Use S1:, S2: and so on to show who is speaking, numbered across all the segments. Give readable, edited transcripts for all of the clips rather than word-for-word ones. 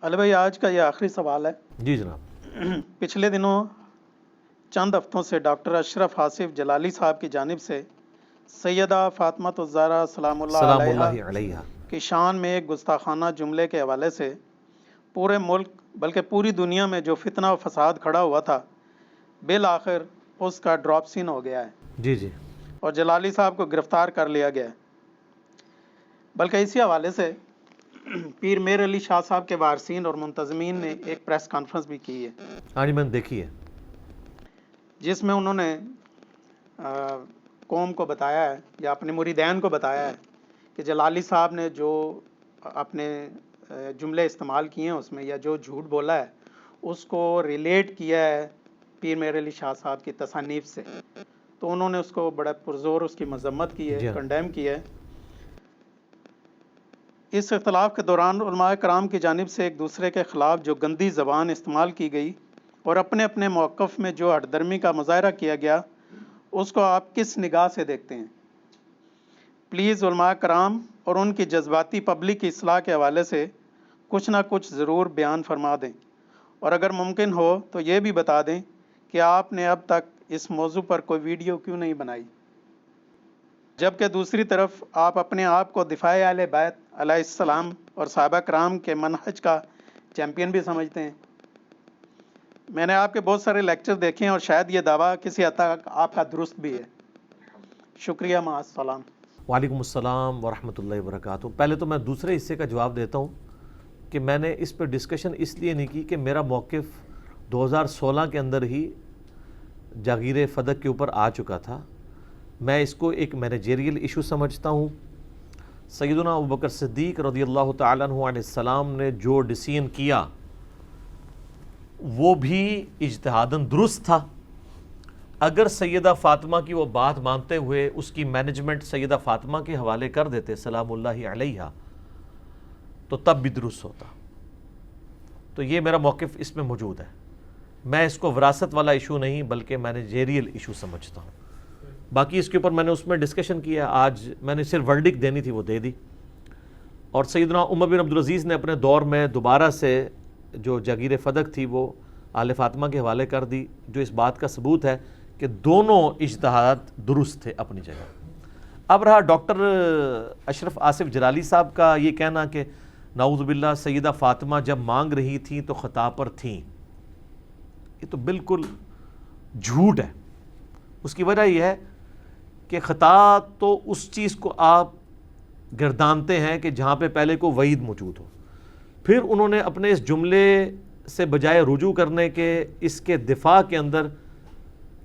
S1: علی بھائی آج کا یہ آخری سوال ہے۔
S2: جی جناب۔
S1: پچھلے دنوں چند ہفتوں سے ڈاکٹر اشرف آصف جلالی صاحب کی جانب سے سیدہ فاطمہ الزہرا سلام اللہ علیہا کی شان میں ایک گستاخانہ جملے کے حوالے سے پورے ملک بلکہ پوری دنیا میں جو فتنہ و فساد کھڑا ہوا تھا، بالآخر اس کا ڈراپ سین ہو گیا ہے۔
S2: جی جی۔
S1: اور جلالی صاحب کو گرفتار کر لیا گیا ہے۔ بلکہ اسی حوالے سے پیر میر علی شاہ صاحب کے وارثین اور منتظمین نے ایک پریس کانفرنس بھی کی ہے۔
S2: ہاں جی، میں نے دیکھی ہے،
S1: جس میں انہوں نے قوم کو بتایا ہے یا اپنے مریدین کو بتایا ہے کہ جلالی صاحب نے جو اپنے جملے استعمال کیے ہیں اس میں، یا جو جھوٹ بولا ہے، اس کو ریلیٹ کیا ہے پیر میر علی شاہ صاحب کی تصانیف سے۔ تو انہوں نے اس کو بڑا پرزور اس کی مذمت کی ہے، کنڈیم کیا ہے۔ اس اختلاف کے دوران علماء کرام کی جانب سے ایک دوسرے کے خلاف جو گندی زبان استعمال کی گئی اور اپنے اپنے موقف میں جو ہٹ درمی کا مظاہرہ کیا گیا، اس کو آپ کس نگاہ سے دیکھتے ہیں؟ پلیز علماء کرام اور ان کی جذباتی پبلک کی اصلاح کے حوالے سے کچھ نہ کچھ ضرور بیان فرما دیں، اور اگر ممکن ہو تو یہ بھی بتا دیں کہ آپ نے اب تک اس موضوع پر کوئی ویڈیو کیوں نہیں بنائی، جبکہ دوسری طرف آپ اپنے آپ کو دفاع اہل بیت علیہ السلام اور صحابہ کرام کے منہج کا چیمپئن بھی سمجھتے ہیں۔ میں نے آپ کے بہت سارے لیکچر دیکھے ہیں اور شاید یہ دعویٰ کسی حد تک آپ کا درست بھی ہے۔ شکریہ، مع السلام۔
S2: وعلیکم السلام ورحمۃ اللہ وبرکاتہ۔ پہلے تو میں دوسرے حصے کا جواب دیتا ہوں کہ میں نے اس پہ ڈسکشن اس لیے نہیں کی کہ میرا موقف 2016 کے اندر ہی جاگیر فدق کے اوپر آ چکا تھا۔ میں اس کو ایک مینیجریل ایشو سمجھتا ہوں۔ سیدنا ابوبکر صدیق رضی اللہ تعالیٰ عنہ علیہ السلام نے جو ڈیسیژن کیا وہ بھی اجتہاداً درست تھا۔ اگر سیدہ فاطمہ کی وہ بات مانتے ہوئے اس کی مینجمنٹ سیدہ فاطمہ کے حوالے کر دیتے سلام اللہ علیہا تو تب بھی درست ہوتا۔ تو یہ میرا موقف اس میں موجود ہے۔ میں اس کو وراثت والا ایشو نہیں بلکہ مینیجریل ایشو سمجھتا ہوں۔ باقی اس کے اوپر میں نے اس میں ڈسکشن کیا، آج میں نے صرف ورڈکٹ دینی تھی وہ دے دی۔ اور سیدنا عمر بن عبدالعزیز نے اپنے دور میں دوبارہ سے جو جاگیر فدق تھی وہ آل فاطمہ کے حوالے کر دی، جو اس بات کا ثبوت ہے کہ دونوں اجتہاد درست تھے اپنی جگہ۔ اب رہا ڈاکٹر اشرف آصف جلالی صاحب کا یہ کہنا کہ نعوذ باللہ سیدہ فاطمہ جب مانگ رہی تھیں تو خطا پر تھیں، یہ تو بالکل جھوٹ ہے۔ اس کی وجہ یہ ہے کہ خطا تو اس چیز کو آپ گردانتے ہیں کہ جہاں پہ پہلے کو وعید موجود ہو، پھر انہوں نے اپنے اس جملے سے بجائے رجوع کرنے کے اس کے دفاع کے اندر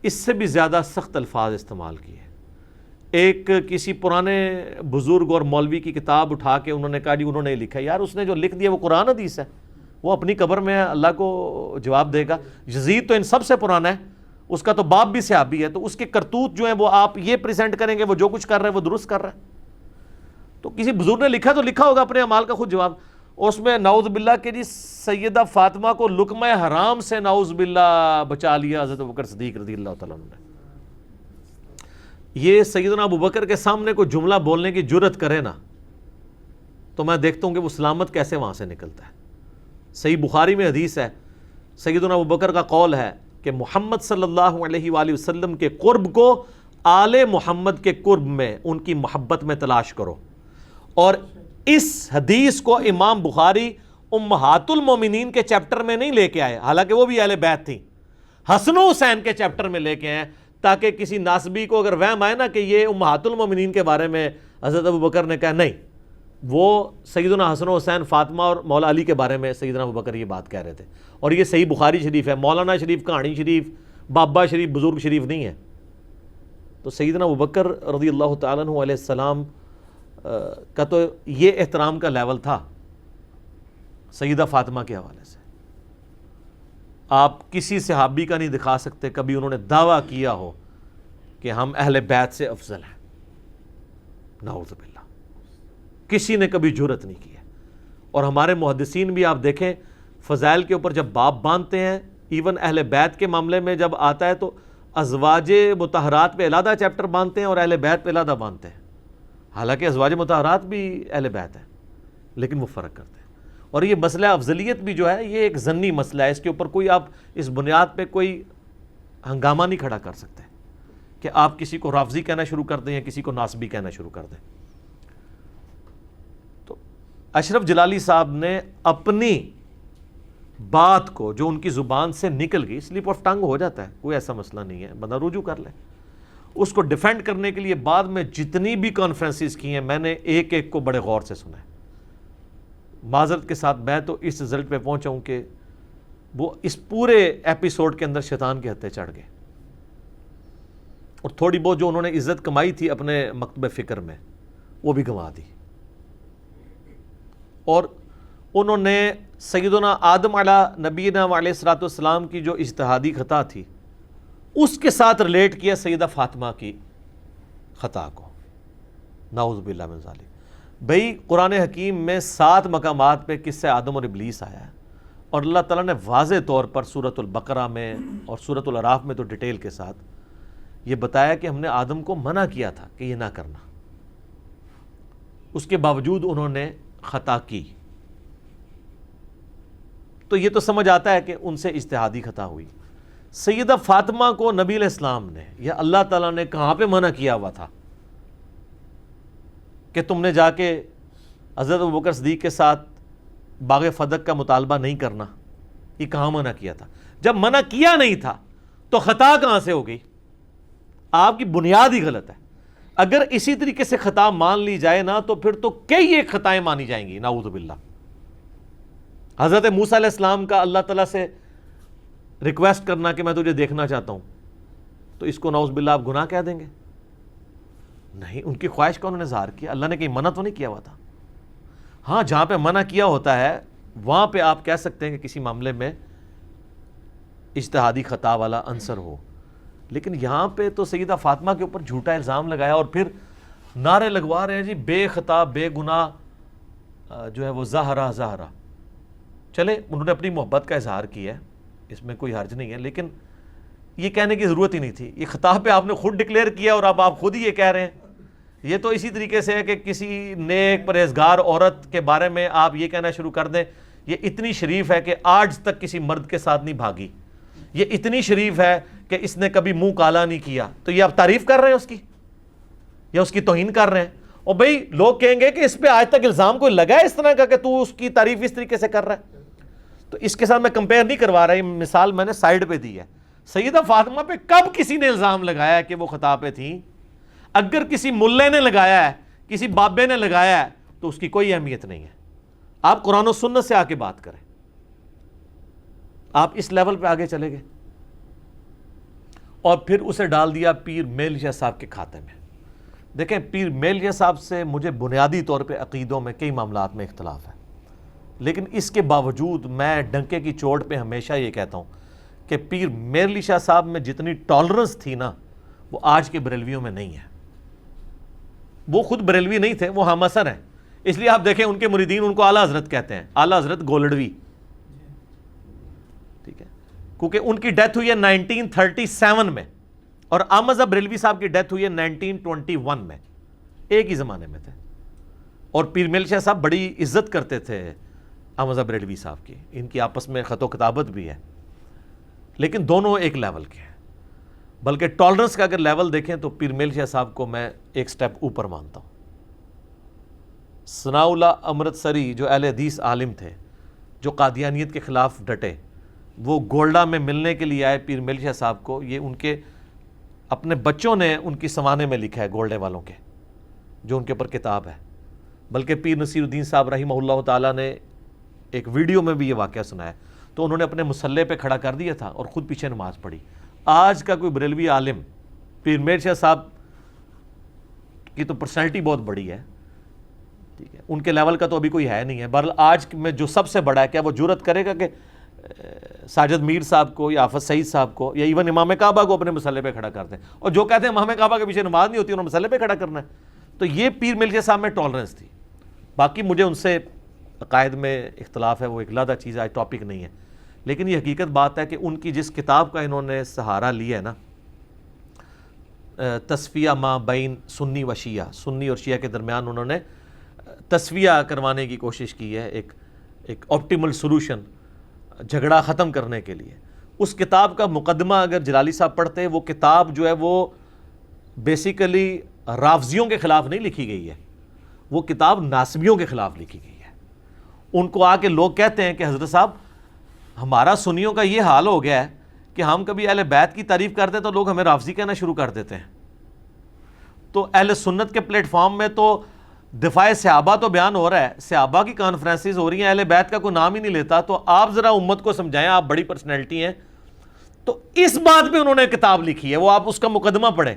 S2: اس سے بھی زیادہ سخت الفاظ استعمال کیے۔ ایک کسی پرانے بزرگ اور مولوی کی کتاب اٹھا کے انہوں نے کہا جی انہوں نے لکھا، یار اس نے جو لکھ دیا وہ قرآن حدیث ہے، وہ اپنی قبر میں اللہ کو جواب دے گا۔ یزید تو ان سب سے پرانا ہے، اس کا تو باپ بھی صحابی ہے، تو اس کے کرتوت جو ہیں وہ آپ یہ پریزنٹ کریں گے وہ جو کچھ کر رہے ہیں وہ درست کر رہے ہیں۔ تو کسی بزرگ نے لکھا تو لکھا ہوگا اپنے اعمال کا خود جواب۔ اس میں نعوذ باللہ کہ جی سیدہ فاطمہ کو لقمہ حرام سے نعوذ باللہ بچا لیا حضرت ابوبکر صدیق رضی اللہ تعالیٰ عنہ نے۔ یہ سیدنا ابوبکر کے سامنے کوئی جملہ بولنے کی جرت کرے نا تو میں دیکھتا ہوں کہ وہ سلامت کیسے وہاں سے نکلتا ہے۔ صحیح بخاری میں حدیث ہے، سیدنا ابوبکر کا قول ہے کہ محمد صلی اللہ علیہ وآلہ وسلم کے قرب کو آل محمد کے قرب میں ان کی محبت میں تلاش کرو۔ اور اس حدیث کو امام بخاری امہات المومنین کے چیپٹر میں نہیں لے کے آئے، حالانکہ وہ بھی اہل بیت تھیں، حسن و حسین کے چیپٹر میں لے کے آئے تاکہ کسی ناسبی کو اگر وہم آئے نا کہ یہ امہات المومنین کے بارے میں حضرت ابوبکر نے کہا، نہیں، وہ سیدنا حسن و حسین فاطمہ اور مولا علی کے بارے میں سیدنا ابوبکر یہ بات کہہ رہے تھے۔ اور یہ صحیح بخاری شریف ہے، مولانا شریف، کہانی شریف، بابا شریف، بزرگ شریف نہیں ہے۔ تو سیدنا ابوبکر رضی اللہ تعالیٰ عنہ علیہ السلام کا تو یہ احترام کا لیول تھا سیدہ فاطمہ کے حوالے سے۔ آپ کسی صحابی کا نہیں دکھا سکتے کبھی انہوں نے دعویٰ کیا ہو کہ ہم اہل بیت سے افضل ہیں، نعوذ باللہ، کسی نے کبھی جرت نہیں کی ہے۔ اور ہمارے محدثین بھی آپ دیکھیں فضائل کے اوپر جب باب باندھتے ہیں، ایون اہل بیت کے معاملے میں جب آتا ہے تو ازواج مطہرات پہ علیحدہ چیپٹر باندھتے ہیں اور اہل بیت پہ علیحدہ باندھتے ہیں، حالانکہ ازواج مطہرات بھی اہل بیت ہیں لیکن وہ فرق کرتے ہیں۔ اور یہ مسئلہ افضلیت بھی جو ہے یہ ایک ضمنی مسئلہ ہے، اس کے اوپر کوئی آپ اس بنیاد پہ کوئی ہنگامہ نہیں کھڑا کر سکتے کہ آپ کسی کو رافضی کہنا شروع کر دیں یا کسی کو ناصبی کہنا شروع کر دیں۔ تو اشرف جلالی صاحب نے اپنی بات کو جو ان کی زبان سے نکل گئی، سلپ آف ٹنگ ہو جاتا ہے، کوئی ایسا مسئلہ نہیں ہے، بندہ رجوع کر لے، اس کو ڈیفینڈ کرنے کے لیے بعد میں جتنی بھی کانفرنسز کی ہیں میں نے ایک ایک کو بڑے غور سے سنا ہے۔ معذرت کے ساتھ میں تو اس رزلٹ پہ پہنچا ہوں کہ وہ اس پورے ایپیسوڈ کے اندر شیطان کے ہتھے چڑھ گئے، اور تھوڑی بہت جو انہوں نے عزت کمائی تھی اپنے مکتب فکر میں وہ بھی گنوا دی، اور انہوں نے سیدنا آدم علیہ نبینا علیہ الصلوۃ والسلام کی جو اجتہادی خطا تھی اس کے ساتھ ریلیٹ کیا سیدہ فاطمہ کی خطا کو، نعوذ باللہ من ذالک۔ بھئی قرآن حکیم میں 7 مقامات پہ قصہ آدم اور ابلیس آیا ہے، اور اللہ تعالیٰ نے واضح طور پر سورۃ البقرہ میں اور سورۃ الاعراف میں تو ڈیٹیل کے ساتھ یہ بتایا کہ ہم نے آدم کو منع کیا تھا کہ یہ نہ کرنا، اس کے باوجود انہوں نے خطا کی، تو یہ تو سمجھ آتا ہے کہ ان سے اجتہادی خطا ہوئی۔ سیدہ فاطمہ کو نبی علیہ السلام نے یا اللہ تعالیٰ نے کہاں پہ منع کیا ہوا تھا کہ تم نے جا کے حضرت ابوبکر صدیق کے ساتھ باغ فدق کا مطالبہ نہیں کرنا؟ یہ کہاں منع کیا تھا؟ جب منع کیا نہیں تھا تو خطا کہاں سے ہو گئی؟ آپ کی بنیاد ہی غلط ہے۔ اگر اسی طریقے سے خطا مان لی جائے نا تو پھر تو کئی ایک خطائیں مانی جائیں گی، نعوذ باللہ۔ حضرت موسیٰ علیہ السلام کا اللہ تعالیٰ سے ریکویسٹ کرنا کہ میں تجھے دیکھنا چاہتا ہوں، تو اس کو نعوذ باللہ آپ گناہ کہہ دیں گے؟ نہیں، ان کی خواہش کا انہوں نے اظہار کیا، اللہ نے کہیں منع تو نہیں کیا ہوا تھا۔ ہاں، جہاں پہ منع کیا ہوتا ہے وہاں پہ آپ کہہ سکتے ہیں کہ کسی معاملے میں اجتہادی خطا والا عنصر ہو، لیکن یہاں پہ تو سیدہ فاطمہ کے اوپر جھوٹا الزام لگایا اور پھر نعرے لگوا رہے ہیں جی بے خطا بے گناہ جو ہے وہ زہرا زہرا۔ چلے، انہوں نے اپنی محبت کا اظہار کیا ہے، اس میں کوئی حرج نہیں ہے، لیکن یہ کہنے کی ضرورت ہی نہیں تھی۔ یہ خطاب پہ آپ نے خود ڈکلیئر کیا اور اب آپ خود ہی یہ کہہ رہے ہیں۔ یہ تو اسی طریقے سے ہے کہ کسی نیک پرہیزگار عورت کے بارے میں آپ یہ کہنا شروع کر دیں یہ اتنی شریف ہے کہ آج تک کسی مرد کے ساتھ نہیں بھاگی، یہ اتنی شریف ہے کہ اس نے کبھی منہ کالا نہیں کیا، تو یہ آپ تعریف کر رہے ہیں اس کی یا اس کی توہین کر رہے ہیں؟ اور بھئی لوگ کہیں گے کہ اس پہ آج تک الزام کوئی لگا ہے اس طرح کا کہ تو اس کی تعریف اس طریقے سے کر رہا ہے؟ تو اس کے ساتھ میں کمپیئر نہیں کروا رہا، یہ مثال میں نے سائیڈ پہ دی ہے۔ سیدہ فاطمہ پہ کب کسی نے الزام لگایا ہے کہ وہ خطا پہ تھیں؟ اگر کسی ملے نے لگایا ہے، کسی بابے نے لگایا ہے تو اس کی کوئی اہمیت نہیں ہے۔ آپ قرآن و سنت سے آ کے بات کریں، آپ اس لیول پہ آگے چلے گئے اور پھر اسے ڈال دیا پیر میل شاہ صاحب کے کھاتے میں۔ دیکھیں، پیر میل شاہ صاحب سے مجھے بنیادی طور پہ عقیدوں میں کئی معاملات میں اختلاف ہے، لیکن اس کے باوجود میں ڈنکے کی چوٹ پہ ہمیشہ یہ کہتا ہوں کہ پیر میر علی شاہ صاحب میں جتنی ٹالرنس تھی نا وہ آج کے بریلویوں میں نہیں ہے۔ وہ خود بریلوی نہیں تھے، وہ ہم اثر ہیں، اس لیے آپ دیکھیں ان کے مریدین ان کو اعلیٰ حضرت کہتے ہیں، اعلیٰ حضرت گولڑوی، ٹھیک ہے، کیونکہ ان کی ڈیتھ ہوئی ہے 1937 میں اور احمد بریلوی صاحب کی ڈیتھ ہوئی ہے 1921 میں، ایک ہی زمانے میں تھے۔ اور پیر میل شاہ صاحب بڑی عزت کرتے تھے احمد بریلوی صاحب کی، ان کی آپس میں خط و کتابت بھی ہے، لیکن دونوں ایک لیول کے ہیں۔ بلکہ ٹالرنس کا اگر لیول دیکھیں تو پیر میل شاہ صاحب کو میں ایک سٹیپ اوپر مانتا ہوں۔ ثناء اللہ امرتسری جو اہل حدیث عالم تھے، جو قادیانیت کے خلاف ڈٹے، وہ گولڈا میں ملنے کے لیے آئے پیر میل شاہ صاحب کو، یہ ان کے اپنے بچوں نے ان کی سوانے میں لکھا ہے، گولڈے والوں کے، جو ان کے اوپر کتاب ہے۔ بلکہ پیر نصیر الدین صاحب رحمہ اللہ تعالیٰ نے ایک ویڈیو میں بھی یہ واقعہ سنایا، تو انہوں نے اپنے مصلے پہ کھڑا کر دیا تھا اور خود پیچھے نماز پڑھی۔ آج کا کوئی بریلوی عالم، پیر میر شاہ صاحب کی تو پرسنالٹی بہت بڑی ہے، ٹھیک ہے، ان کے لیول کا تو ابھی کوئی ہے نہیں ہے۔ بہرحال آج میں جو سب سے بڑا ہے، کیا وہ جرت کرے گا کہ ساجد میر صاحب کو یا حافظ سعید صاحب کو یا ایون امام کعبہ کو اپنے مصلے پہ کھڑا کرتے ہیں؟ اور جو کہتے ہیں امام کعبہ کے پیچھے نماز نہیں ہوتی، انہوں نے مصلے پہ کھڑا کرنا ہے۔ تو یہ پیر میر شاہ صاحب میں ٹالرنس تھی۔ باقی مجھے ان سے عقائد میں اختلاف ہے، وہ ایک علیحدہ چیز ہے، آج ٹاپک نہیں ہے، لیکن یہ حقیقت بات ہے کہ ان کی جس کتاب کا انہوں نے سہارا لیا ہے نا، تصفیہ ما بین سنی و شیعہ، سنی اور شیعہ کے درمیان انہوں نے تصفیہ کروانے کی کوشش کی ہے، ایک ایک آپٹیمل سولوشن جھگڑا ختم کرنے کے لیے. اس کتاب کا مقدمہ اگر جلالی صاحب پڑھتے ہیں، وہ کتاب جو ہے وہ بیسیکلی رافضیوں کے خلاف نہیں لکھی گئی ہے، وہ کتاب ناسبیوں کے خلاف لکھی گئی ہے. ان کو آ کے لوگ کہتے ہیں کہ حضرت صاحب ہمارا سنیوں کا یہ حال ہو گیا ہے کہ ہم کبھی اہل بیت کی تعریف کرتے تو لوگ ہمیں رافضی کہنا شروع کر دیتے ہیں. تو اہل سنت کے پلیٹ فارم میں تو دفاع صحابہ تو بیان ہو رہا ہے، صحابہ کی کانفرنسز ہو رہی ہیں، اہل بیت کا کوئی نام ہی نہیں لیتا. تو آپ ذرا امت کو سمجھائیں، آپ بڑی پرسنالٹی ہیں. تو اس بات پہ انہوں نے کتاب لکھی ہے، وہ آپ اس کا مقدمہ پڑھیں.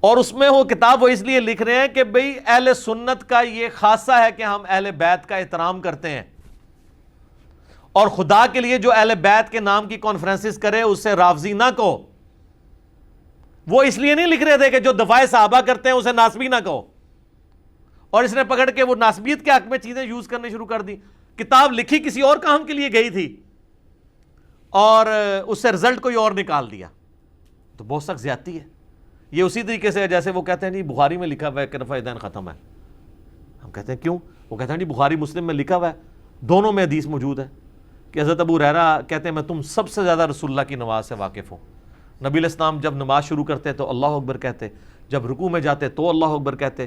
S2: اور اس میں وہ کتاب وہ اس لیے لکھ رہے ہیں کہ بھئی اہل سنت کا یہ خاصہ ہے کہ ہم اہل بیت کا احترام کرتے ہیں، اور خدا کے لیے جو اہل بیت کے نام کی کانفرنسز کرے اسے رافضی نہ کہو. وہ اس لیے نہیں لکھ رہے تھے کہ جو دفاع صحابہ کرتے ہیں اسے ناسبی نہ کہو. اور اس نے پکڑ کے وہ ناسبیت کے حق میں چیزیں یوز کرنے شروع کر دی. کتاب لکھی کسی اور کام کے لیے گئی تھی اور اس سے رزلٹ کوئی اور نکال دیا. تو بہت سخت زیادتی ہے. یہ اسی طریقے سے جیسے وہ کہتے ہیں نہیں بخاری میں لکھا ہوا ہے کہ رفع یدین ختم ہے. ہم کہتے ہیں کیوں؟ وہ کہتے ہیں نہیں بخاری مسلم میں لکھا ہوا ہے، دونوں میں حدیث موجود ہے کہ حضرت ابو ہریرہ کہتے ہیں میں تم سب سے زیادہ رسول اللہ کی نماز سے واقف ہوں. نبی علیہ السلام جب نماز شروع کرتے تو اللہ اکبر کہتے، جب رکوع میں جاتے تو اللہ اکبر کہتے،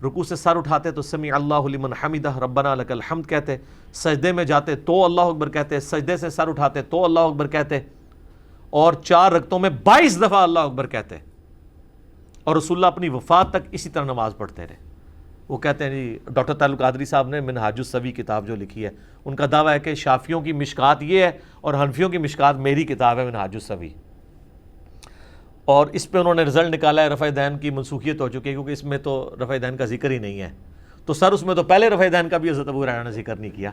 S2: رکوع سے سر اٹھاتے تو سمیع اللہ لمن حمدہ ربنا لک الحمد کہتے، سجدے میں جاتے تو اللہ اکبر کہتے، سجدے سے سر اٹھاتے تو اللہ اکبر کہتے، اور 4 رکعتوں میں 22 دفعہ اللہ اکبر کہتے. اور رسول اللہ اپنی وفات تک اسی طرح نماز پڑھتے رہے. وہ کہتے ہیں جی ڈاکٹر تعلق قادری صاحب نے منہاج السوی کتاب جو لکھی ہے، ان کا دعویٰ ہے کہ شافیوں کی مشکات یہ ہے اور حنفیوں کی مشکات میری کتاب ہے منہاج السوی. اور اس پہ انہوں نے رزلٹ نکالا ہے رفع دین کی منسوخیت ہو چکی ہے، کیونکہ اس میں تو رفع دین کا ذکر ہی نہیں ہے. تو سر اس میں تو پہلے رفع دین کا بھی حضرت ابو ہریرہ نے ذکر نہیں کیا،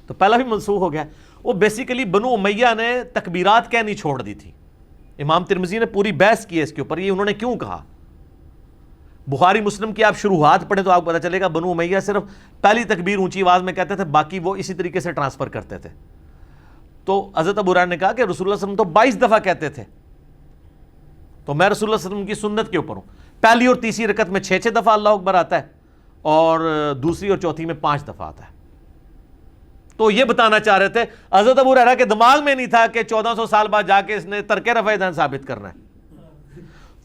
S2: تو پہلا بھی منسوخ ہو گیا. وہ بیسیکلی بنو امیہ نے تکبیرات کہنی چھوڑ دی تھی. امام ترمذی نے پوری بحث کی ہے اس کے اوپر، یہ انہوں نے کیوں کہا. بخاری مسلم کی آپ شروحات پڑھیں تو آپ کو پتہ چلے گا بنو امیہ صرف پہلی تکبیر اونچی آواز میں کہتے تھے، باقی وہ اسی طریقے سے ٹرانسفر کرتے تھے. تو حضرت ابو ہریرہ نے کہا کہ رسول اللہ صلی اللہ علیہ وسلم تو 22 دفعہ کہتے تھے، تو میں رسول اللہ صلی اللہ علیہ وسلم کی سنت کے اوپر ہوں. پہلی اور تیسری رکعت میں 6 دفعہ اللہ اکبر آتا ہے اور دوسری اور چوتھی میں 5 دفعہ آتا ہے. تو یہ بتانا چاہ رہے تھے حضرت ابو ہریرہ کے دماغ میں نہیں تھا کہ 1400 سال بعد جا کے اس نے ترک رفع دین ثابت کرنا ہے.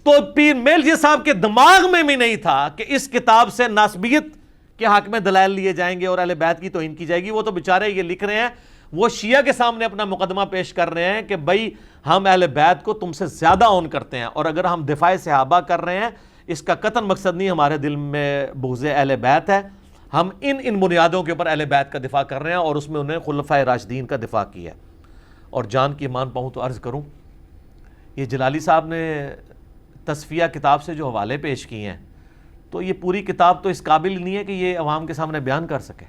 S2: تو پیر میلجی صاحب کے دماغ میں بھی نہیں تھا کہ اس کتاب سے ناسبیت کے حق میں دلائل لیے جائیں گے اور اہل بیت کی توہین کی جائے گی. وہ تو بیچارے یہ لکھ رہے ہیں، وہ شیعہ کے سامنے اپنا مقدمہ پیش کر رہے ہیں کہ بھائی ہم اہل بیت کو تم سے زیادہ اون کرتے ہیں، اور اگر ہم دفاع صحابہ کر رہے ہیں اس کا قطعاً مقصد نہیں ہمارے دل میں بغض اہل بیت ہے، ہم ان بنیادوں کے اوپر اہل بیت کا دفاع کر رہے ہیں، اور اس میں انہیں خلفائے راشدین کا دفاع کیا ہے. اور جان کی مان پاؤں تو عرض کروں، یہ جلالی صاحب نے تصفیہ کتاب سے جو حوالے پیش کیے ہیں، تو یہ پوری کتاب تو اس قابل نہیں ہے کہ یہ عوام کے سامنے بیان کر سکے.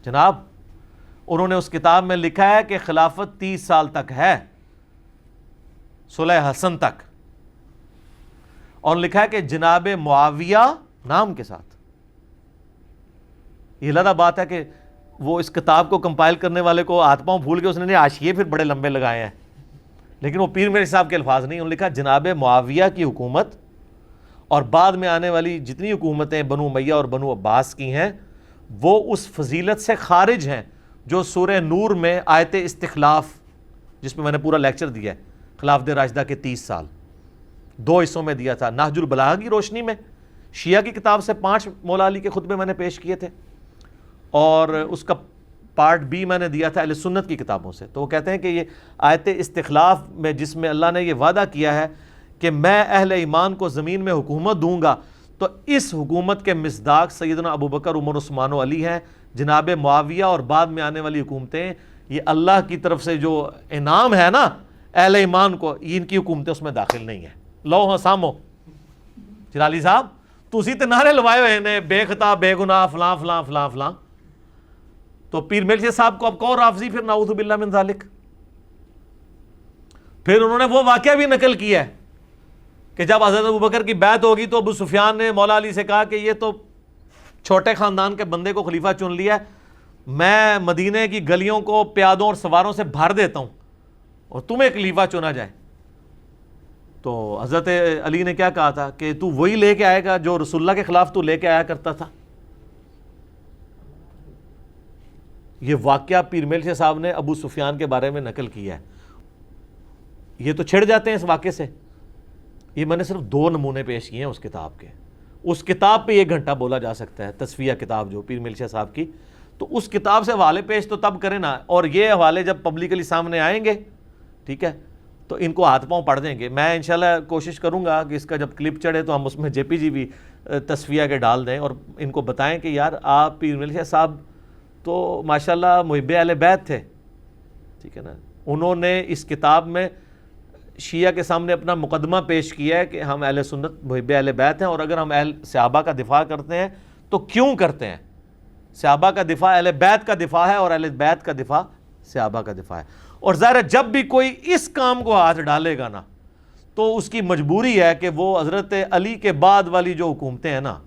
S2: جناب انہوں نے اس کتاب میں لکھا ہے کہ خلافت 30 سال تک ہے، صلح حسن تک، اور لکھا ہے کہ جناب معاویہ نام کے ساتھ. یہ علیحدہ بات ہے کہ وہ اس کتاب کو کمپائل کرنے والے کو ہاتھ پاؤں پھول کے اس نے حاشیے پھر بڑے لمبے لگائے ہیں، لیکن وہ پیر میرے صاحب کے الفاظ نہیں. انہوں نے لکھا جناب معاویہ کی حکومت اور بعد میں آنے والی جتنی حکومتیں بنو امیہ اور بنو عباس کی ہیں وہ اس فضیلت سے خارج ہیں جو سورہ نور میں آیت استخلاف، جس میں نے پورا لیکچر دیا ہے خلافت راشدہ کے 30 سال 2 حصوں میں دیا تھا. نہج البلاغہ کی روشنی میں شیعہ کی کتاب سے 5 مولا علی کے خطبے میں نے پیش کیے تھے، اور اس کا پارٹ بی میں نے دیا تھا اہل سنت کی کتابوں سے. تو وہ کہتے ہیں کہ یہ آیت استخلاف میں جس میں اللہ نے یہ وعدہ کیا ہے کہ میں اہل ایمان کو زمین میں حکومت دوں گا، تو اس حکومت کے مصداق سیدنا ابوبکر، عمر، عثمان و علی ہیں. جناب معاویہ اور بعد میں آنے والی حکومتیں یہ اللہ کی طرف سے جو انعام ہے نا اہل ایمان کو، یہ ان کی حکومتیں اس میں داخل نہیں ہیں. لو ہاں سامو جلالی صاحب تسی تے نعرے لوائے ہوئے نے بے خطا بے گناہ فلاں فلاں فلاں فلاں، تو پیر میرزا صاحب کو اب کون رافضی پھر نعوذ باللہ من ذالک. پھر انہوں نے وہ واقعہ بھی نقل کیا ہے کہ جب حضرت ابوبکر کی بیعت ہوگی تو ابو سفیان نے مولا علی سے کہا کہ یہ تو چھوٹے خاندان کے بندے کو خلیفہ چن لیا ہے، میں مدینے کی گلیوں کو پیادوں اور سواروں سے بھر دیتا ہوں اور تمہیں خلیفہ چنا جائے. تو حضرت علی نے کیا کہا تھا کہ تو وہی لے کے آئے گا جو رسول اللہ کے خلاف تو لے کے آیا کرتا تھا. یہ واقعہ پیر میل شاہ صاحب نے ابو سفیان کے بارے میں نقل کیا ہے. یہ تو چھڑ جاتے ہیں اس واقعے سے. یہ میں نے صرف 2 نمونے پیش کیے ہیں اس کتاب کے. اس کتاب پہ 1 گھنٹہ بولا جا سکتا ہے, تصفیہ کتاب جو پیر میل شاہ صاحب کی. تو اس کتاب سے حوالے پیش تو تب کریں نا, اور یہ حوالے جب پبلکلی سامنے آئیں گے, ٹھیک ہے, تو ان کو ہاتھ پاؤں پڑ دیں گے. میں انشاءاللہ کوشش کروں گا کہ اس کا جب کلپ چڑھے تو ہم اس میں JPG بھی تصفیہ کے ڈال دیں, اور ان کو بتائیں کہ یار آپ پیر میل شاہ صاحب تو ماشاءاللہ محب اہل بیت تھے, ٹھیک ہے نا. انہوں نے اس کتاب میں شیعہ کے سامنے اپنا مقدمہ پیش کیا ہے کہ ہم اہل سنت محب اہل بیت ہیں, اور اگر ہم صحابہ کا دفاع کرتے ہیں تو کیوں کرتے ہیں. صحابہ کا دفاع اہل بیت کا دفاع ہے, اور اہل بیت کا دفاع صحابہ کا دفاع ہے. اور ظاہر ہے جب بھی کوئی اس کام کو ہاتھ ڈالے گا نا تو اس کی مجبوری ہے کہ وہ حضرت علی کے بعد والی جو حکومتیں ہیں نا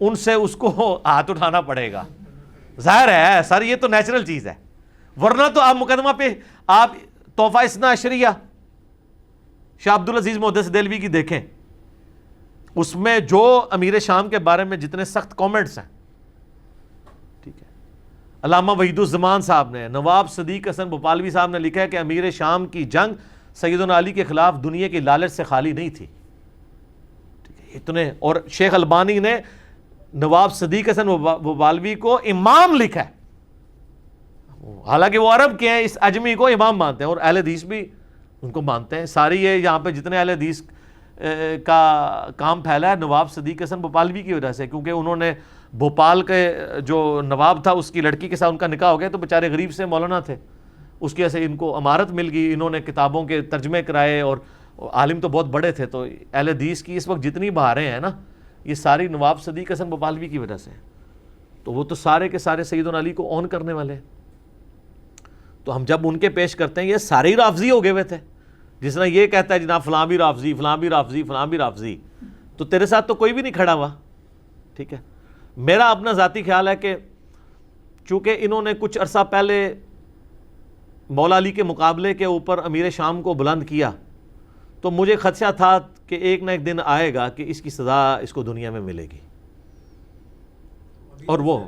S2: ان سے اس کو ہاتھ اٹھانا پڑے گا. ظاہر ہے سر, یہ تو نیچرل چیز ہے, ورنہ تو آپ مقدمہ پہ آپ تحفہ اثنا عشریہ شاہ عبدالعزیز محدث دہلوی کی دیکھیں, اس میں جو امیر شام کے بارے میں جتنے سخت کامنٹس ہیں, ٹھیک ہے. علامہ وحید الزمان صاحب نے, نواب صدیق حسن بھوپالوی صاحب نے لکھا ہے کہ امیر شام کی جنگ سیدنا علی کے خلاف دنیا کی لالچ سے خالی نہیں تھی, ٹھیک ہے, اتنے. اور شیخ البانی نے نواب صدیق حسن بھوپالوی کو امام لکھا ہے, حالانکہ وہ عرب کے ہیں, اس اجمی کو امام مانتے ہیں, اور اہل حدیث بھی ان کو مانتے ہیں. ساری یہ یہاں پہ جتنے اہل حدیث کا کام پھیلا ہے نواب صدیق حسن بھوپالوی کی وجہ سے, کیونکہ انہوں نے بھوپال کے جو نواب تھا اس کی لڑکی کے ساتھ ان کا نکاح ہو گیا, تو بیچارے غریب سے مولانا تھے, اس کی وجہ سے ان کو امارت مل گئی, انہوں نے کتابوں کے ترجمے کرائے, اور عالم تو بہت بڑے تھے. تو اہل حدیث کی اس وقت جتنی بہاریں ہیں نا یہ ساری نواب صدیق حسن بھوپالوی کی وجہ سے ہیں. تو وہ تو سارے کے سارے سیدنا علی کو اون کرنے والے ہیں. تو ہم جب ان کے پیش کرتے ہیں, یہ سارے ہی رافضی ہو گئے ہوئے تھے. جس طرح یہ کہتا ہے جناب فلاں بھی رافضی, فلاں بھی رافضی, فلاں بھی رافضی, تو تیرے ساتھ تو کوئی بھی نہیں کھڑا ہوا, ٹھیک ہے. میرا اپنا ذاتی خیال ہے کہ چونکہ انہوں نے کچھ عرصہ پہلے مولا علی کے مقابلے کے اوپر امیر شام کو بلند کیا, تو مجھے خدشہ تھا کہ ایک نہ ایک دن آئے گا کہ اس کی سزا اس کو دنیا میں ملے گی. اور وہ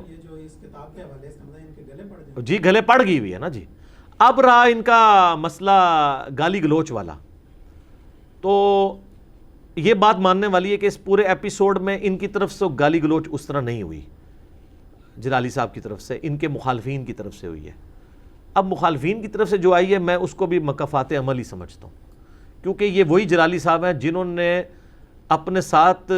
S2: جی گلے پڑ گئی ہوئی ہے نا جی. اب رہا ان کا مسئلہ گالی گلوچ والا, تو یہ بات ماننے والی ہے کہ اس پورے ایپیسوڈ میں ان کی طرف سے گالی گلوچ اس طرح نہیں ہوئی جلالی صاحب کی طرف سے, ان کے مخالفین کی طرف سے ہوئی ہے. اب مخالفین کی طرف سے جو آئی ہے میں اس کو بھی مکافات عمل ہی سمجھتا ہوں, کیونکہ یہ وہی جلالی صاحب ہیں جنہوں نے اپنے ساتھ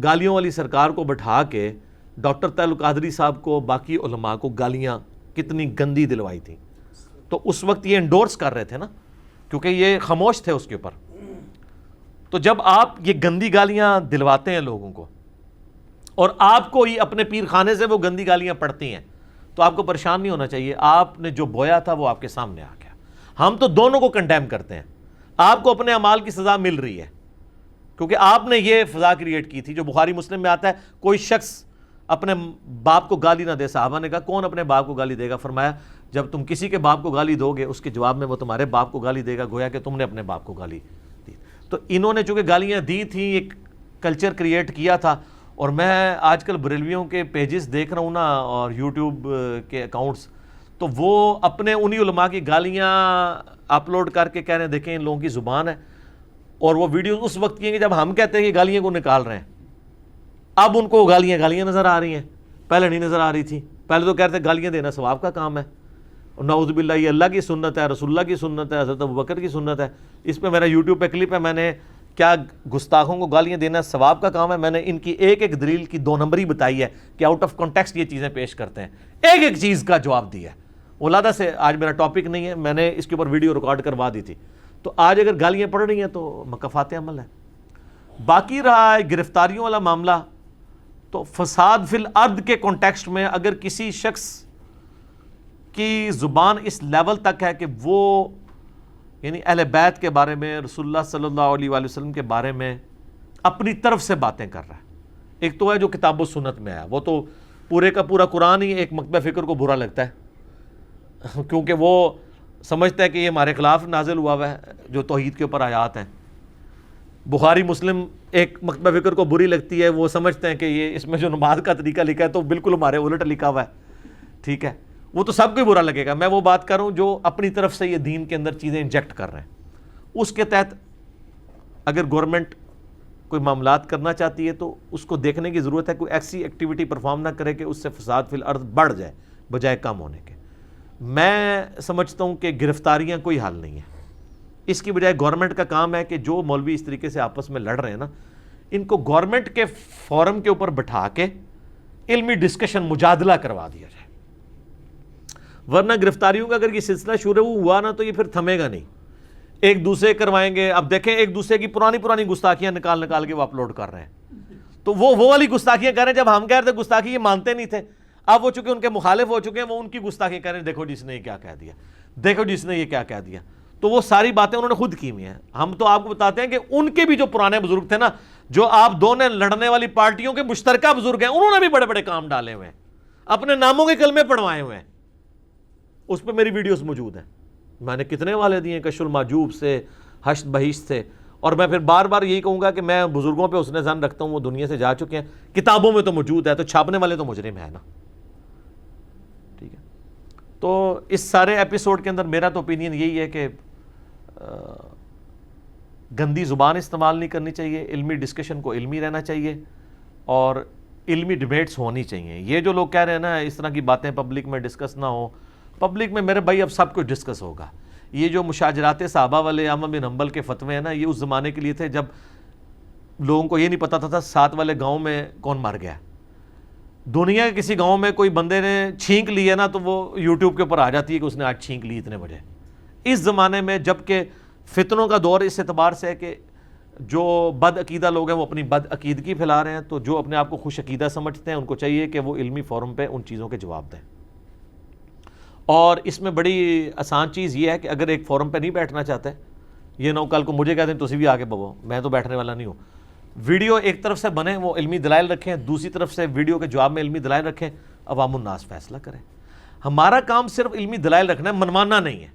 S2: گالیوں والی سرکار کو بٹھا کے ڈاکٹر طاہر القادری صاحب کو, باقی علماء کو گالیاں کتنی گندی دلوائی تھیں. تو اس وقت یہ انڈورس کر رہے تھے نا, کیونکہ یہ خاموش تھے اس کے اوپر. تو جب آپ یہ گندی گالیاں دلواتے ہیں لوگوں کو, اور آپ کو ہی اپنے پیر خانے سے وہ گندی گالیاں پڑتی ہیں, تو آپ کو پریشان نہیں ہونا چاہیے. آپ نے جو بویا تھا وہ آپ کے سامنے آ گیا. ہم تو دونوں کو کنڈیم کرتے ہیں. آپ کو اپنے اعمال کی سزا مل رہی ہے, کیونکہ آپ نے یہ فضا کریٹ کی تھی. جو بخاری مسلم میں آتا ہے, کوئی شخص اپنے باپ کو گالی نہ دے. صحابہ نے کہا کون اپنے باپ کو گالی دے گا؟ فرمایا جب تم کسی کے باپ کو گالی دو گے اس کے جواب میں وہ تمہارے باپ کو گالی دے گا, گویا کہ تم نے اپنے باپ کو گالی دی. تو انہوں نے چونکہ گالیاں دی تھیں, ایک کلچر کریٹ کیا تھا. اور میں آج کل بریلویوں کے پیجز دیکھ رہا ہوں نا, اور یوٹیوب کے اکاؤنٹس, تو وہ اپنے انہی علماء کی گالیاں اپلوڈ کر کے کہہ رہے ہیں دیکھیں ان لوگوں کی زبان ہے. اور وہ ویڈیوز اس وقت کی ہیں کہ جب ہم کہتے ہیں کہ گالیاں کو نکال رہے ہیں, اب ان کو گالیاں نظر آ رہی ہیں, پہلے نہیں نظر آ رہی تھی. پہلے تو کہتے ہیں گالیاں دینا ثواب کا کام ہے, اور نعوذ باللہ یہ اللہ کی سنت ہے, رسول اللہ کی سنت ہے, حضرت ابوبکر کی سنت ہے. اس پہ میرا یوٹیوب پہ کلپ ہے, میں نے کیا گستاخوں کو گالیاں دینا ثواب کا کام ہے. میں نے ان کی ایک ایک دلیل کی 2 نمبری بتائی ہے کہ آؤٹ آف کانٹیکسٹ یہ چیزیں پیش کرتے ہیں, ایک ایک چیز کا جواب دیا ہے. اولادہ سے آج میرا ٹاپک نہیں ہے, میں نے اس کے اوپر ویڈیو ریکارڈ کروا دی تھی. تو آج اگر گالیاں پڑ رہی ہیں تو مکافات عمل ہے. باقی رہا ہے گرفتاریوں والا معاملہ, تو فساد فی الارض کے کانٹیکسٹ میں اگر کسی شخص کی زبان اس لیول تک ہے کہ وہ یعنی اہل بیت کے بارے میں, رسول اللہ صلی اللہ علیہ وآلہ وسلم کے بارے میں اپنی طرف سے باتیں کر رہا ہے. ایک تو ہے جو کتاب و سنت میں ہے, وہ تو پورے کا پورا قرآن ہی ایک مکتبہ فکر کو برا لگتا ہے, کیونکہ وہ سمجھتا ہے کہ یہ ہمارے خلاف نازل ہوا ہے جو توحید کے اوپر آیات ہیں. بخاری مسلم ایک مکتبہ فکر کو بری لگتی ہے, وہ سمجھتے ہیں کہ یہ اس میں جو نماز کا طریقہ لکھا ہے تو بالکل ہمارے الٹ لکھا ہوا ہے. ٹھیک ہے، وہ تو سب کو ہی برا لگے گا. میں وہ بات کر رہا ہوں جو اپنی طرف سے یہ دین کے اندر چیزیں انجیکٹ کر رہے ہیں. اس کے تحت اگر گورنمنٹ کوئی معاملات کرنا چاہتی ہے تو اس کو دیکھنے کی ضرورت ہے، کوئی ایسی ایکٹیویٹی پرفارم نہ کرے کہ اس سے فساد فی الارض بڑھ جائے بجائے کم ہونے کے. میں سمجھتا ہوں کہ گرفتاریاں کوئی حل نہیں ہے. اس کی بجائے گورنمنٹ کا کام ہے کہ جو مولوی اس طریقے سے آپس میں لڑ رہے ہیں نا، ان کو گورنمنٹ کے فورم کے اوپر بٹھا کے علمی ڈسکشن مجادلہ کروا دیا جائے. ورنہ گرفتاریوں کا اگر یہ سلسلہ شروع ہوا نا تو یہ پھر تھمے گا نہیں. ایک دوسرے کروائیں گے. اب دیکھیں ایک دوسرے کی پرانی گستاخیاں نکال کے وہ اپلوڈ کر رہے ہیں. تو وہ والی گستاخیاں کر رہے ہیں. جب ہم کہہ رہے تھے گستاخی یہ مانتے نہیں تھے، اب وہ چونکہ ان کے مخالف ہو چکے ہیں، وہ ان کی گستاخی کر رہے ہیں. دیکھو جس نے یہ کیا کہہ دیا، دیکھو جس نے یہ کیا کہہ دیا. تو وہ ساری باتیں انہوں نے خود کی ہوئی ہیں. ہم تو آپ کو بتاتے ہیں کہ ان کے بھی جو پرانے بزرگ تھے نا، جو آپ دونوں لڑنے والی پارٹیوں کے مشترکہ بزرگ ہیں، انہوں نے بھی بڑے بڑے کام ڈالے ہوئے ہیں، اپنے ناموں کے کلمے پڑھوائے ہوئے ہیں. اس پہ میری ویڈیوز موجود ہیں. میں نے کتنے والے دیے، کشف المحجوب سے، حشد بہشت سے. اور میں پھر بار بار یہی کہوں گا کہ میں بزرگوں پہ حسن ظن رکھتا ہوں، وہ دنیا سے جا چکے ہیں. کتابوں میں تو موجود ہے، تو چھاپنے والے تو مجرم ہے نا. ٹھیک ہے، تو اس سارے ایپیسوڈ کے اندر میرا تو اوپینین یہی ہے کہ گندی زبان استعمال نہیں کرنی چاہیے. علمی ڈسکشن کو علمی رہنا چاہیے اور علمی ڈیبیٹس ہونی چاہیے. یہ جو لوگ کہہ رہے ہیں نا اس طرح کی باتیں پبلک میں ڈسکس نہ ہو، پبلک میں میرے بھائی اب سب کچھ ڈسکس ہوگا. یہ جو مشاجرات صحابہ والے احمد بن حنبل کے فتوے ہیں نا، یہ اس زمانے کے لیے تھے جب لوگوں کو یہ نہیں پتا تھا ساتھ والے گاؤں میں کون مر گیا. دنیا کے کسی گاؤں میں کوئی بندے نے چھینک لی ہے نا تو وہ یوٹیوب کے اوپر آ جاتی ہے کہ اس نے آج چھینک لی اتنے بجے. اس زمانے میں جب کہ فتنوں کا دور اس اعتبار سے ہے کہ جو بد عقیدہ لوگ ہیں وہ اپنی بد عقیدگی پھیلا رہے ہیں، تو جو اپنے آپ کو خوش عقیدہ سمجھتے ہیں ان کو چاہیے کہ وہ علمی فورم پہ ان چیزوں کے جواب دیں. اور اس میں بڑی آسان چیز یہ ہے کہ اگر ایک فورم پہ نہیں بیٹھنا چاہتے، یہ نہ کل کو مجھے کہتے ہیں تسی بھی آگے ببو، میں تو بیٹھنے والا نہیں ہوں. ویڈیو ایک طرف سے بنے وہ علمی دلائل رکھیں، دوسری طرف سے ویڈیو کے جواب میں علمی دلائل رکھیں، عوام الناس فیصلہ کریں. ہمارا کام صرف علمی دلائل رکھنا ہے، منوانا نہیں ہے.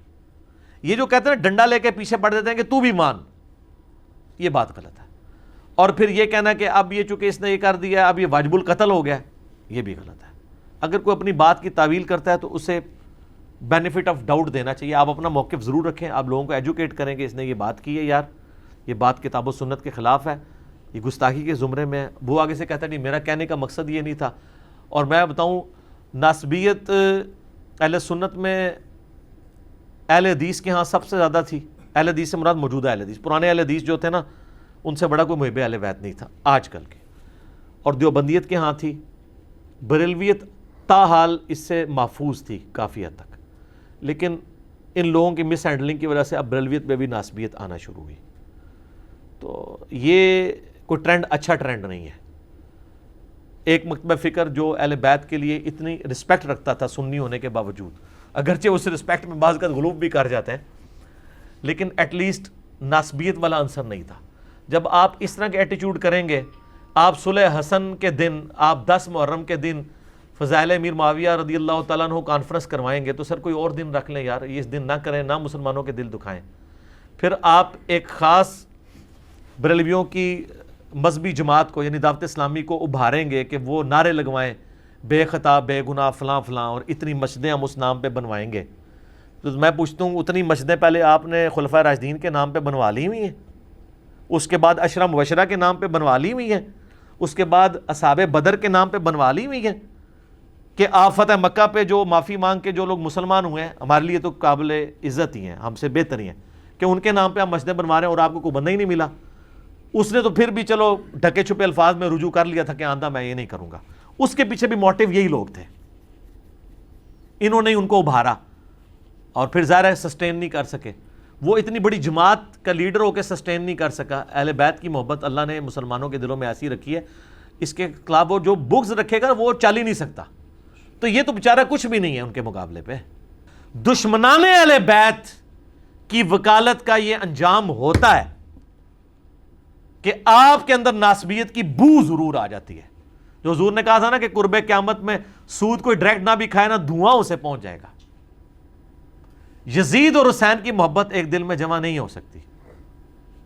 S2: یہ جو کہتے ہیں ڈنڈا لے کے پیچھے پڑ دیتے ہیں کہ تو بھی مان، یہ بات غلط ہے. اور پھر یہ کہنا کہ اب یہ چونکہ اس نے یہ کر دیا اب یہ واجب القتل ہو گیا، یہ بھی غلط ہے. اگر کوئی اپنی بات کی تعویل کرتا ہے تو اسے بینیفٹ آف ڈاؤٹ دینا چاہیے. آپ اپنا موقف ضرور رکھیں، آپ لوگوں کو ایجوکیٹ کریں کہ اس نے یہ بات کی ہے، یار یہ بات کتاب و سنت کے خلاف ہے، یہ گستاخی کے زمرے میں ہے. وہ آگے سے کہتا ہے نہیں میرا کہنے کا مقصد یہ نہیں تھا. اور میں بتاؤں ناسبیت اہل سنت میں اہل حدیث کے ہاں سب سے زیادہ تھی. اہل حدیث سے مراد موجودہ اہل حدیث، پرانے اہل حدیث جو تھے نا ان سے بڑا کوئی محب اہل بیت نہیں تھا آج کل کے. اور دیوبندیت کے ہاں تھی. بریلویت تاحال اس سے محفوظ تھی کافی حد تک، لیکن ان لوگوں کی مس ہینڈلنگ کی وجہ سے اب بریلویت میں بھی ناسبیت آنا شروع ہوئی. تو یہ کوئی ٹرینڈ اچھا ٹرینڈ نہیں ہے. ایک مکتبہ فکر جو اہل بیت کے لیے اتنی رسپیکٹ رکھتا تھا سنی ہونے کے باوجود، اگرچہ اس رسپیکٹ میں بعض کا غلوب بھی کر جاتے ہیں، لیکن ایٹ لیسٹ ناسبیت والا عنصر نہیں تھا. جب آپ اس طرح کے ایٹیچیوڈ کریں گے، آپ صلح حسن کے دن، آپ 10 محرم کے دن فضائل امیر معاویہ رضی اللہ تعالیٰ عنہ کانفرنس کروائیں گے، تو سر کوئی اور دن رکھ لیں یار، یہ اس دن نہ کریں، نہ مسلمانوں کے دل دکھائیں. پھر آپ ایک خاص بریلویوں کی مذہبی جماعت کو یعنی دعوت اسلامی کو ابھاریں گے کہ وہ نعرے لگوائیں بے خطا بے گناہ فلاں فلاں، اور اتنی مسجدیں ہم اس نام پہ بنوائیں گے. تو میں پوچھتا ہوں اتنی مسجدیں پہلے آپ نے خلفائے راشدین کے نام پہ بنوا لی ہوئی ہیں، اس کے بعد عشرہ مبشرہ کے نام پہ بنوا لی ہوئی ہیں، اس کے بعد اصحاب بدر کے نام پہ بنوا لی ہوئی ہیں کہ آپ فتح مکہ پہ جو معافی مانگ کے جو لوگ مسلمان ہوئے ہیں ہمارے لیے تو قابل عزت ہی ہیں، ہم سے بہتر ہی ہیں، کہ ان کے نام پہ ہم مسجدیں بنوا رہے ہیں اور آپ کو کوئی بندہ ہی نہیں ملا. اس نے تو پھر بھی چلو ڈھکے چھپے الفاظ میں رجوع کر لیا تھا کہ آندہ میں یہ نہیں کروں گا. اس کے پیچھے بھی موٹیو یہی لوگ تھے، انہوں نے ان کو ابھارا اور پھر ظاہر ہے سسٹین نہیں کر سکے. وہ اتنی بڑی جماعت کا لیڈر ہو کے سسٹین نہیں کر سکا. اہل بیت کی محبت اللہ نے مسلمانوں کے دلوں میں ایسی رکھی ہے، اس کے خلاف وہ جو بغض رکھے گا وہ چل ہی نہیں سکتا. تو یہ تو بیچارہ کچھ بھی نہیں ہے ان کے مقابلے پہ. دشمنان اہل بیت کی وکالت کا یہ انجام ہوتا ہے کہ آپ کے اندر ناسبیت کی بو ضرور آ جاتی ہے. جو حضور نے کہا تھا نا کہ قرب قیامت میں سود کوئی ڈائریکٹ نہ بھی کھائے نا دھواں اسے پہنچ جائے گا. یزید اور حسین کی محبت ایک دل میں جمع نہیں ہو سکتی.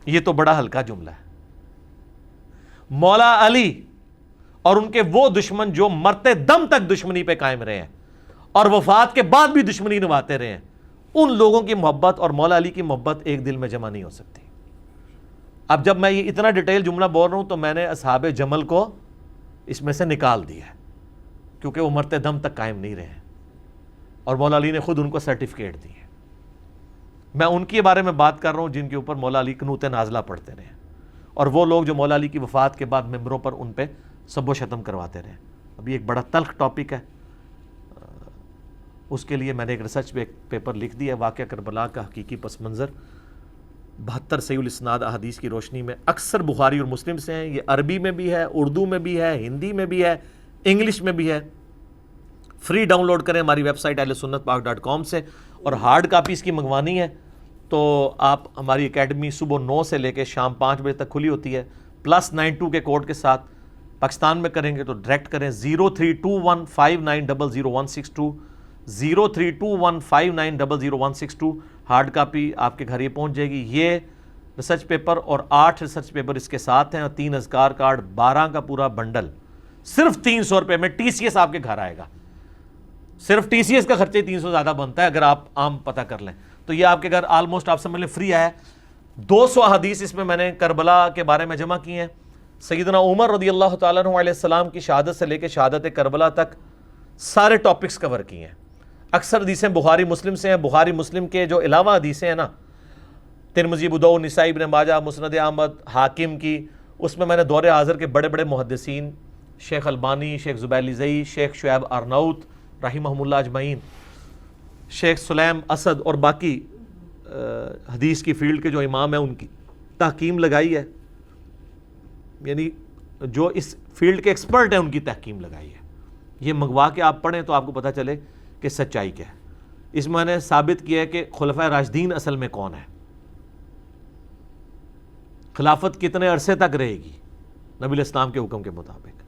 S2: یہ تو بڑا ہلکا جملہ ہے. مولا علی اور ان کے وہ دشمن جو مرتے دم تک دشمنی پہ قائم رہے ہیں اور وفات کے بعد بھی دشمنی نبھاتے رہے ہیں، ان لوگوں کی محبت اور مولا علی کی محبت ایک دل میں جمع نہیں ہو سکتی۔ اب جب میں یہ اتنا ڈیٹیل جملہ بول رہا ہوں تو میں نے اصحاب جمل کو اس میں سے نکال دیا ہے، کیونکہ وہ مرتے دم تک قائم نہیں رہے ہیں، اور مولا علی نے خود ان کو سرٹیفکیٹ دی ہے۔ میں ان کے بارے میں بات کر رہا ہوں جن کے اوپر مولا علی قنوت نازلہ پڑھتے رہے ہیں، اور وہ لوگ جو مولا علی کی وفات کے بعد ممبروں پر ان پہ سب و شتم کرواتے رہے۔ ابھی ایک بڑا تلخ ٹاپک ہے، اس کے لیے میں نے ایک ریسرچ پیپر لکھ دیا ہے، واقعہ کربلا کا حقیقی پس منظر 72 صحیح الاسناد احادیث کی روشنی میں، اکثر بخاری اور مسلم سے ہیں۔ یہ عربی میں بھی ہے، اردو میں بھی ہے، ہندی میں بھی ہے، انگلش میں بھی ہے۔ فری ڈاؤن لوڈ کریں ہماری ویب سائٹ ahlsunnatpak.com سے، اور ہارڈ کاپی اس کی منگوانی ہے تو آپ ہماری اکیڈمی صبح 9 سے لے کے شام 5 بجے تک کھلی ہوتی ہے، +92 کے کوڈ کے ساتھ۔ پاکستان میں کریں گے تو ڈائریکٹ کریں 032159000162، 032159000162، ہارڈ کاپی آپ کے گھر یہ پہنچ جائے گی۔ یہ ریسرچ پیپر اور 8 ریسرچ پیپر اس کے ساتھ ہیں، اور 3 اذکار کارڈ، 12 کا پورا بنڈل صرف 300 روپے میں TCS آپ کے گھر آئے گا۔ صرف TCS کا خرچہ 300 زیادہ بنتا ہے اگر آپ عام پتہ کر لیں تو یہ آپ کے گھر آلموسٹ آپ سمجھ لیں فری آیا ہے۔ 200 احادیث اس میں نے کربلا کے بارے میں جمع کی ہیں۔ سیدنا عمر رضی اللہ تعالیٰ عنہ علیہ السلام کی شہادت سے لے کے شہادت کربلا تک سارے ٹاپکس کور کیے ہیں۔ اکثر حدیثیں بخاری مسلم سے ہیں، بخاری مسلم کے جو علاوہ حدیثیں ہیں نا، ترمذی، ابو داؤد، نسائی، ابن ماجہ، مسند احمد، حاکم کی، اس میں نے دور حاضر کے بڑے بڑے محدثین، شیخ البانی، شیخ زبیلیزئی، شیخ شعیب ارناؤت رحمہم اللہ اجمعین، شیخ سلیم اسد اور باقی حدیث کی فیلڈ کے جو امام ہیں ان کی تحکیم لگائی ہے، یعنی جو اس فیلڈ کے ایکسپرٹ ہیں ان کی تحکیم لگائی ہے۔ یہ منگوا کے آپ پڑھیں تو آپ کو پتہ چلے کہ سچائی کیا ہے۔ اس میں نے ثابت کیا ہے کہ خلفائے راشدین اصل میں کون ہے، خلافت کتنے عرصے تک رہے گی نبی الاسلام کے حکم کے مطابق۔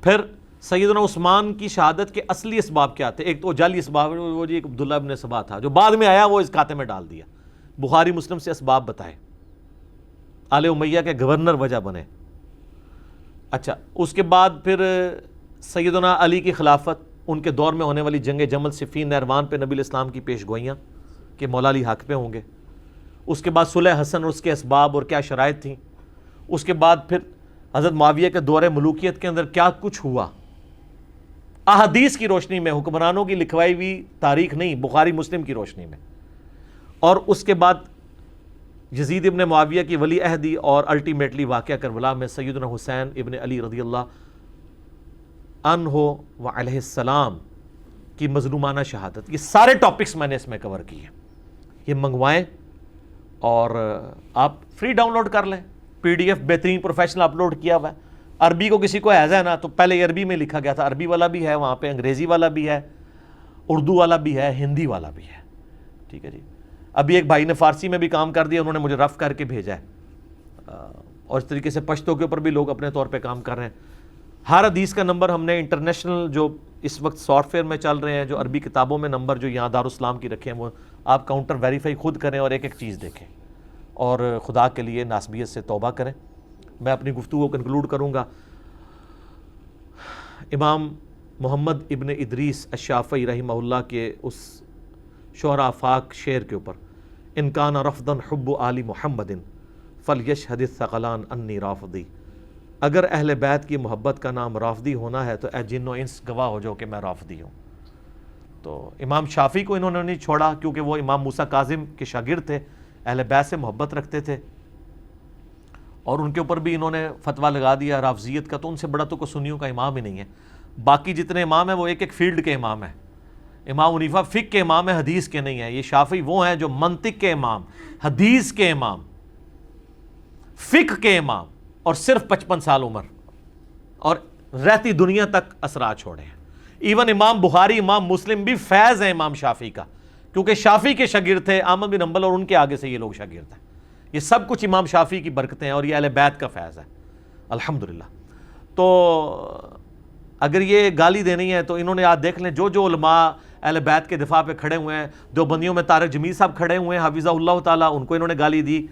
S2: پھر سیدنا عثمان کی شہادت کے اصلی اسباب کیا تھے؟ ایک تو جعلی اسباب، وہ جی ایک عبداللہ ابن سبا تھا جو بعد میں آیا، وہ اس کھاتے میں ڈال دیا۔ بخاری مسلم سے اسباب بتائے، آل امیہ کے گورنر وجہ بنے۔ اچھا، اس کے بعد پھر سیدنا علی کی خلافت، ان کے دور میں ہونے والی جنگ جمل، صفین، نہروان پہ نبی الاسلام کی پیش گوئیاں کہ مولا علی حق پہ ہوں گے۔ اس کے بعد صلح حسن اور اس کے اسباب اور کیا شرائط تھیں۔ اس کے بعد پھر حضرت معاویہ کے دور ملوکیت کے اندر کیا کچھ ہوا، احادیث کی روشنی میں، حکمرانوں کی لکھوائی ہوئی تاریخ نہیں، بخاری مسلم کی روشنی میں۔ اور اس کے بعد یزید ابن معاویہ کی ولی عہدی اور الٹیمیٹلی واقعہ کربلا میں سیدنا حسین ابن علی رضی اللہ عنہ و علیہ السلام کی مظلومانہ شہادت۔ یہ سارے ٹاپکس میں نے اس میں کور کیے۔ یہ منگوائیں اور آپ فری ڈاؤن لوڈ کر لیں، PDF بہترین پروفیشنل اپلوڈ کیا ہوا ہے۔ عربی کو کسی کو ایسا ہے نا تو پہلے عربی میں لکھا گیا تھا، عربی والا بھی ہے وہاں پہ، انگریزی والا بھی ہے، اردو والا بھی ہے، ہندی والا بھی ہے، ٹھیک ہے جی۔ ابھی ایک بھائی نے فارسی میں بھی کام کر دیا، انہوں نے مجھے رف کر کے بھیجا ہے، اور اس طریقے سے پشتو کے اوپر بھی لوگ اپنے طور پہ کام کر رہے ہیں۔ ہر حدیث کا نمبر ہم نے انٹرنیشنل جو اس وقت سافٹ ویئر میں چل رہے ہیں، جو عربی کتابوں میں نمبر جو یہاں دارالاسلام کی رکھے ہیں، وہ آپ کاؤنٹر ویریفائی خود کریں اور ایک ایک چیز دیکھیں، اور خدا کے لیے ناسبیت سے توبہ کریں۔ میں اپنی گفتگو کو کنکلوڈ کروں گا امام محمد ابن ادریس الشافعی رحمہ اللہ کے اس شعراء فاک شعر کے اوپر، ان کان رفضا حب آل محمد فلیشہد الثقلان انی رافضی، اگر اہل بیت کی محبت کا نام رافضی ہونا ہے تو اے جن و انس گواہ ہو جاؤ کہ میں رافضی ہوں۔ تو امام شافعی کو انہوں نے نہیں چھوڑا کیونکہ وہ امام موسیٰ کاظم کے شاگرد تھے، اہل بیت سے محبت رکھتے تھے، اور ان کے اوپر بھی انہوں نے فتویٰ لگا دیا رافضیت کا، تو ان سے بڑا تو کوئی سنیوں کا امام ہی نہیں ہے۔ باقی جتنے امام ہیں وہ ایک ایک فیلڈ کے امام ہیں۔ امام حنیفہ فقہ کے امام ہیں، حدیث کے نہیں ہیں۔ یہ شافعی وہ ہیں جو منطق کے امام، حدیث کے امام، فقہ کے امام، اور صرف 55 سال عمر، اور رہتی دنیا تک اثرات چھوڑے ہیں۔ ایون امام بخاری، امام مسلم بھی فیض ہیں امام شافعی کا، کیونکہ شافعی کے شاگرد تھے احمد بن حنبل، اور ان کے آگے سے یہ لوگ شاگرد ہیں۔ یہ سب کچھ امام شافعی کی برکتیں ہیں، اور یہ اہل بیت کا فیض ہے الحمدللہ۔ تو اگر یہ گالی دینی ہے تو انہوں نے آج دیکھ لیں جو علماء اہل بیت کے دفاع پہ کھڑے ہوئے ہیں، دیوبندیوں میں طارق جمیل صاحب کھڑے ہوئے ہیں حفظہ اللہ تعالیٰ، ان کو انہوں نے گالی دی۔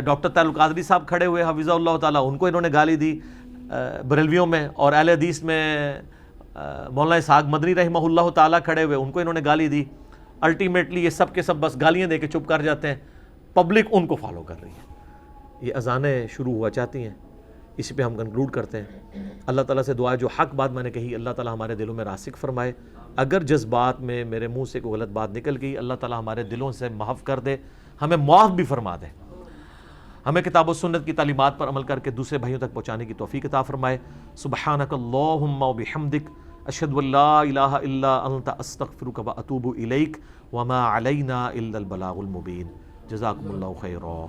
S2: ڈاکٹر طاہر القادری صاحب کھڑے ہوئے حفظہ اللہ تعالیٰ، ان کو انہوں نے گالی دی بریلویوں میں، اور اہل حدیث میں مولانا اسحاق مدنی رحمہ اللہ تعالیٰ کھڑے ہوئے، ان کو انہوں نے گالی دی، الٹیمیٹلی یہ سب کے سب بس گالیاں دے کے چپ کر جاتے ہیں، پبلک ان کو فالو کر رہی ہے۔ یہ اذانیں شروع ہوا چاہتی ہیں، اسی پہ ہم کنکلوڈ کرتے ہیں۔ اللہ تعالیٰ سے دعا ہے جو حق بات میں نے کہی اللہ تعالیٰ ہمارے دلوں میں راسخ فرمائے، اگر جذبات میں میرے منہ سے کوئی غلط بات نکل گئی اللہ تعالیٰ ہمارے دلوں سے محو کر دے، ہمیں معاف بھی فرما دے، ہمیں کتاب و سنت کی تعلیمات پر عمل کر کے دوسرے بھائیوں تک پہنچانے کی توفیق عطا فرمائے۔ سبحانک اللہم و بحمدک، اشہد ان لا الہ الا انت، استغفرک و اتوب الیک، وما علینا الا البلاغ المبین۔ جزاکم اللہ خیرا۔